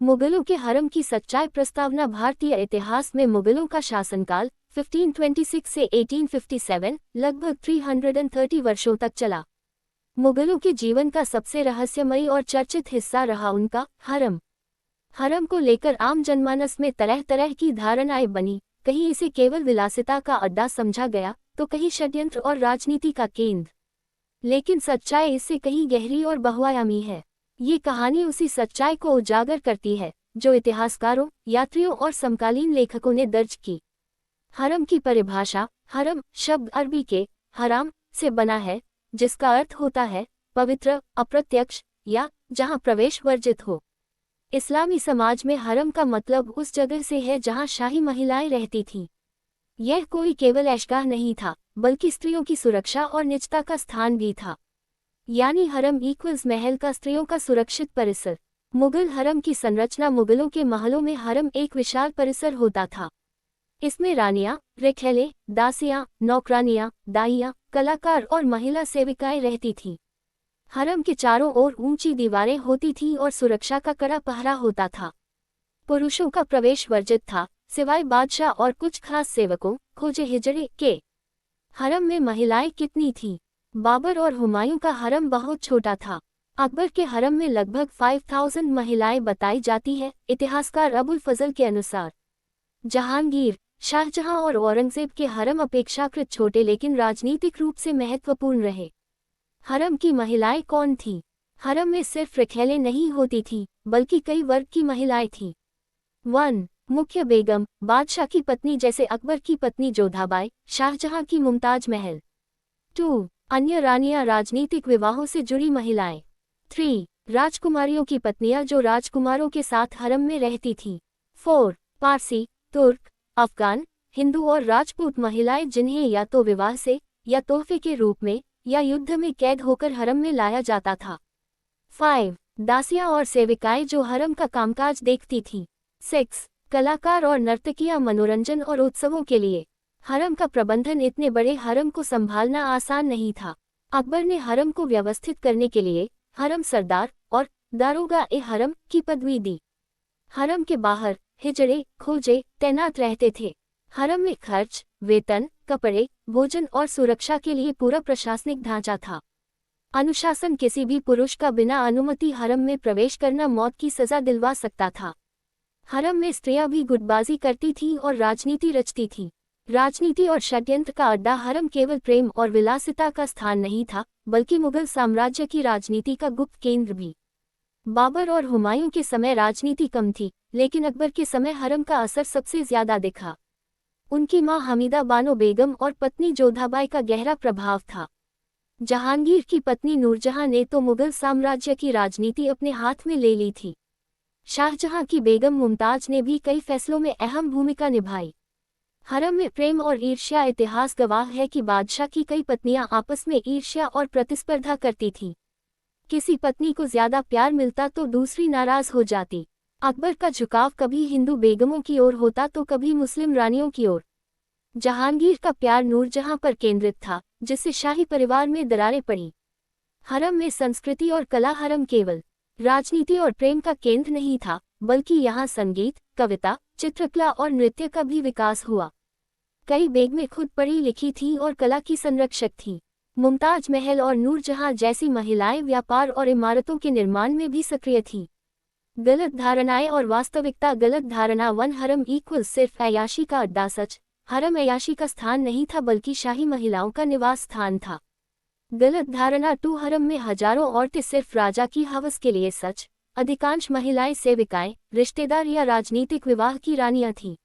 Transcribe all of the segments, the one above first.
मुगलों के हरम की सच्चाई प्रस्तावना। भारतीय इतिहास में मुगलों का शासनकाल 1526 से 1857 लगभग 330 वर्षों तक चला। मुगलों के जीवन का सबसे रहस्यमयी और चर्चित हिस्सा रहा उनका हरम। हरम को लेकर आम जनमानस में तरह तरह की धारणाएं बनी। कहीं इसे केवल विलासिता का अड्डा समझा गया तो कहीं षड्यंत्र और राजनीति का केंद्र। लेकिन सच्चाई इससे कहीं गहरी और बहुआयामी है। ये कहानी उसी सच्चाई को उजागर करती है जो इतिहासकारों, यात्रियों और समकालीन लेखकों ने दर्ज की। हरम की परिभाषा। हरम शब्द अरबी के हराम से बना है, जिसका अर्थ होता है पवित्र, अप्रत्यक्ष या जहां प्रवेश वर्जित हो। इस्लामी समाज में हरम का मतलब उस जगह से है जहां शाही महिलाएं रहती थीं। यह कोई केवल ऐशगाह नहीं था, बल्कि स्त्रियों की सुरक्षा और निजता का स्थान भी था। यानी हरम इक्वल्स महल का स्त्रियों का सुरक्षित परिसर। मुगल हरम की संरचना। मुगलों के महलों में हरम एक विशाल परिसर होता था। इसमें रानियां, रेखेले, दासियां, नौकरानियां, दाइयां, कलाकार और महिला सेविकाएं रहती थीं। हरम के चारों ओर ऊंची दीवारें होती थीं और सुरक्षा का कड़ा पहरा होता था। पुरुषों का प्रवेश वर्जित था, सिवाय बादशाह और कुछ खास सेवकों, खोजे हिजड़े के। हरम में महिलाएं कितनी थीं? बाबर और हुमायूं का हरम बहुत छोटा था। अकबर के हरम में लगभग 5000 महिलाएं बताई जाती है, इतिहासकार अबुल फजल के अनुसार। जहांगीर, शाहजहां और औरंगजेब के हरम अपेक्षाकृत छोटे लेकिन राजनीतिक रूप से महत्वपूर्ण रहे। हरम की महिलाएं कौन थीं? हरम में सिर्फ रखेलें नहीं होती थीं, बल्कि कई वर्ग की महिलाएं थीं। 1. मुख्य बेगम, बादशाह की पत्नी जैसे अकबर की पत्नी जोधाबाई, शाहजहां की मुमताज महल। 2. अन्य रानियां, राजनीतिक विवाहों से जुड़ी महिलाएं। 3. राजकुमारियों की पत्नियां जो राजकुमारों के साथ हरम में रहती थीं। 4. पारसी, तुर्क, अफगान, हिंदू और राजपूत महिलाएं जिन्हें या तो विवाह से या तोहफे के रूप में या युद्ध में कैद होकर हरम में लाया जाता था। 5. दासियां और सेविकाएं जो हरम का कामकाज देखती थीं। 6. कलाकार और नर्तकियां मनोरंजन और उत्सवों के लिए। हरम का प्रबंधन। इतने बड़े हरम को संभालना आसान नहीं था। अकबर ने हरम को व्यवस्थित करने के लिए हरम सरदार और दारोगा ए हरम की पदवी दी। हरम के बाहर हिजड़े, खोजे तैनात रहते थे। हरम में खर्च, वेतन, कपड़े, भोजन और सुरक्षा के लिए पूरा प्रशासनिक ढांचा था। अनुशासन। किसी भी पुरुष का बिना अनुमति हरम में प्रवेश करना मौत की सजा दिलवा सकता था। हरम में स्त्रियां भी गुटबाजी करती थीं और राजनीति रचती थीं। राजनीति और षड्यंत्र का अड्डा। हरम केवल प्रेम और विलासिता का स्थान नहीं था, बल्कि मुगल साम्राज्य की राजनीति का गुप्त केंद्र भी। बाबर और हुमायूं के समय राजनीति कम थी, लेकिन अकबर के समय हरम का असर सबसे ज्यादा दिखा। उनकी मां हमीदा बानो बेगम और पत्नी जोधाबाई का गहरा प्रभाव था। जहांगीर की पत्नी नूरजहां ने तो मुगल साम्राज्य की राजनीति अपने हाथ में ले ली थी। शाहजहां की बेगम मुमताज ने भी कई फैसलों में अहम भूमिका निभाई। हरम में प्रेम और ईर्ष्या। इतिहास गवाह है कि बादशाह की कई पत्नियां आपस में ईर्ष्या और प्रतिस्पर्धा करती थीं। किसी पत्नी को ज्यादा प्यार मिलता तो दूसरी नाराज हो जाती। अकबर का झुकाव कभी हिंदू बेगमों की ओर होता तो कभी मुस्लिम रानियों की ओर। जहांगीर का प्यार नूरजहां पर केंद्रित था, जिससे शाही परिवार में दरारें पड़ी। हरम में संस्कृति और कला। हरम केवल राजनीति और प्रेम का केंद्र नहीं था, बल्कि यहाँ संगीत, कविता, चित्रकला और नृत्य का भी विकास हुआ। कई बेगमें खुद पढ़ी लिखी थीं और कला की संरक्षक थीं। मुमताज महल और नूरजहां जैसी महिलाएं व्यापार और इमारतों के निर्माण में भी सक्रिय थीं। गलत धारणाएं और वास्तविकता। गलत धारणा 1. हरम इक्वल सिर्फ अय्याशी का अड्डा। सच। हरम अय्याशी का स्थान नहीं था, बल्कि शाही महिलाओं का निवास स्थान था। गलत धारणा 2. हरम में हजारों औरतें सिर्फ राजा की हवस के लिए। सच। अधिकांश महिलाएं सेविकाएं, रिश्तेदार या राजनीतिक विवाह की रानियां थीं।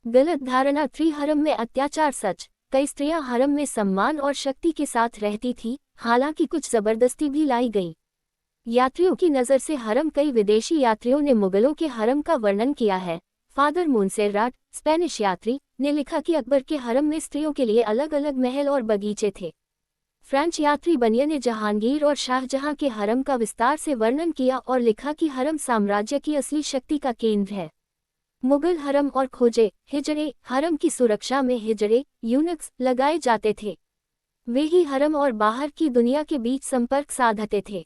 गलत धारणा 3. हरम में अत्याचार। सच। कई स्त्रियां हरम में सम्मान और शक्ति के साथ रहती थीं, हालांकि कुछ जबरदस्ती भी लाई गई। यात्रियों की नज़र से हरम। कई विदेशी यात्रियों ने मुगलों के हरम का वर्णन किया है। फादर मोन्सेराट, स्पेनिश यात्री, ने लिखा कि अकबर के हरम में स्त्रियों के लिए अलग अलग महल और बगीचे थे। फ्रेंच यात्री बनिया ने जहांगीर और शाहजहां के हरम का विस्तार से वर्णन किया और लिखा कि हरम साम्राज्य की असली शक्ति का केंद्र है। मुगल हरम और खोजे हिजड़े। हरम की सुरक्षा में हिजड़े यूनक्स लगाए जाते थे। वे ही हरम और बाहर की दुनिया के बीच संपर्क साधते थे।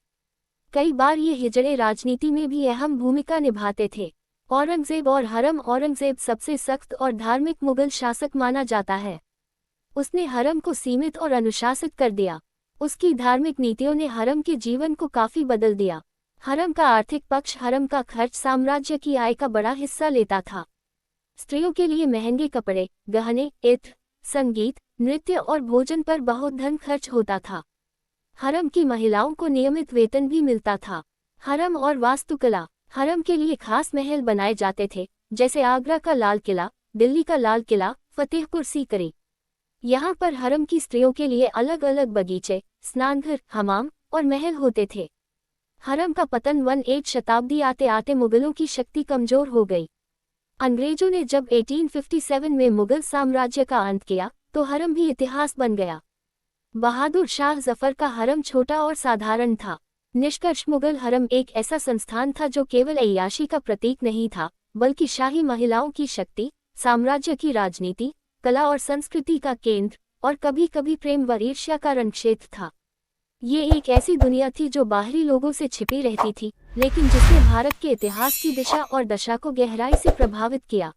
कई बार ये हिजड़े राजनीति में भी अहम भूमिका निभाते थे। औरंगजेब और हरम। औरंगजेब सबसे सख्त और धार्मिक मुगल शासक माना जाता है। उसने हरम को सीमित और अनुशासित कर दिया। उसकी धार्मिक नीतियों ने हरम के जीवन को काफी बदल दिया। हरम का आर्थिक पक्ष। हरम का खर्च साम्राज्य की आय का बड़ा हिस्सा लेता था। स्त्रियों के लिए महंगे कपड़े, गहने, इत्र, संगीत, नृत्य और भोजन पर बहुत धन खर्च होता था। हरम की महिलाओं को नियमित वेतन भी मिलता था। हरम और वास्तुकला। हरम के लिए खास महल बनाए जाते थे, जैसे आगरा का लाल किला, दिल्ली का लाल किला, फतेहपुर सीकरी। यहाँ पर हरम की स्त्रियों के लिए अलग अलग बगीचे, स्नानघर, हमाम और महल होते थे। हरम का पतन 18 शताब्दी आते आते मुगलों की शक्ति कमजोर हो गई। अंग्रेजों ने जब 1857 में मुगल साम्राज्य का अंत किया तो हरम भी इतिहास बन गया। बहादुर शाह जफर का हरम छोटा और साधारण था। निष्कर्ष, मुगल हरम एक ऐसा संस्थान था जो केवल अय्याशी का प्रतीक नहीं था, बल्कि शाही महिलाओं की शक्ति, साम्राज्य की राजनीति, कला और संस्कृति का केंद्र और कभी कभी प्रेम व ईर्ष्या का रणक्षेत्र था। ये एक ऐसी दुनिया थी जो बाहरी लोगों से छिपी रहती थी, लेकिन जिसने भारत के इतिहास की दिशा और दशा को गहराई से प्रभावित किया।